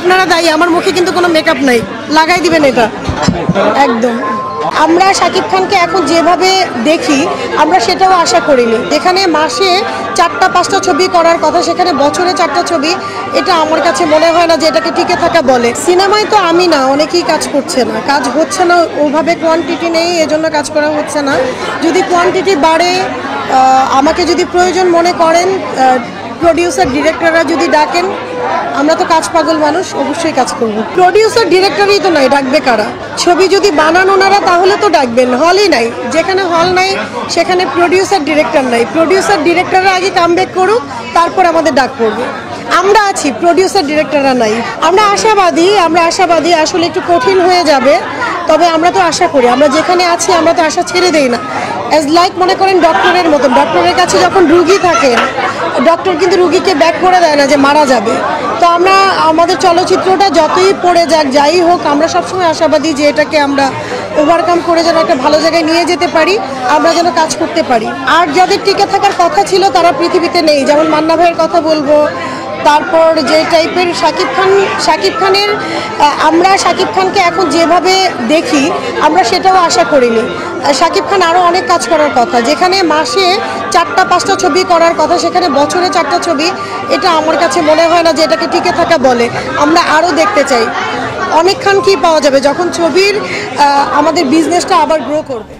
আপনারা দায়ী, আমার মুখে কিন্তু কোনো মেকআপ নাই, লাগাই দিবেন এটা একদম। আমরা শাকিব খানকে এখন যেভাবে দেখি আমরা সেটাও আশা করিনি। যেখানে মাসে 4টা-5টা ছবি করার কথা সেখানে বছরে 4টা ছবি, এটা আমার কাছে মনে হয় না যে এটাকে টিকে থাকা বলে। সিনেমায় তো আমি না, অনেকেই কাজ করছে না, কাজ হচ্ছে না, ওভাবে কোয়ান্টিটি নেই, এজন্য কাজ করা হচ্ছে না। যদি কোয়ান্টিটি বাড়ে, আমাকে যদি প্রয়োজন মনে করেন, প্রডিউসার ডিরেক্টররা যদি ডাকেন, আমরা তো কাজ পাগল মানুষ, অবশ্যই কাজ করব। প্রডিউসার ডিরেক্টরই তো নাই, ডাকবে কারা? ছবি যদি বানান ওনারা তাহলে তো ডাকবেন, হলই নাই। যেখানে হল নাই সেখানে প্রডিউসার ডিরেক্টর নাই। প্রডিউসার ডিরেক্টররা আগে কামব্যাক করুক, তারপর আমাদের ডাক পড়বে। আমরা আছি, প্রডিউসার ডিরেক্টররা নাই। আমরা আশাবাদী, আসলে একটু কঠিন হয়ে যাবে, তবে আমরা তো আশা করি। আমরা যেখানে আছি আমরা তো আশা ছেড়ে দেই না। অ্যাজ লাইক মনে করেন ডক্টরের মতন, ডক্টরের কাছে যখন রুগী থাকেন, ডক্টর কিন্তু রুগীকে ব্যাক করে দেয় না যে মারা যাবে। তো আমরা আমাদের চলচ্চিত্রটা যতই পড়ে যাক, যাই হোক, আমরা সবসময় আশাবাদী যে এটাকে আমরা ওভারকাম করে যেন একটা ভালো জায়গায় নিয়ে যেতে পারি, আমরা যেন কাজ করতে পারি। আর যাদের টিকে থাকার কথা ছিল তারা পৃথিবীতে নেই, যেমন মান্না ভাইয়ের কথা বলবো। তারপর যে টাইপের শাকিব খানের, আমরা শাকিব খানকে এখন যেভাবে দেখি আমরা সেটাও আশা করিনি। শাকিব খান আরও অনেক কাজ করার কথা। যেখানে মাসে 4টা-5টা ছবি করার কথা সেখানে বছরে 4টা ছবি, এটা আমার কাছে মনে হয় না যে এটাকে টিকে থাকা বলে। আমরা আরও দেখতে চাই অনেকক্ষণ কি পাওয়া যাবে যখন ছবির আমাদের বিজনেসটা আবার গ্রো করবে।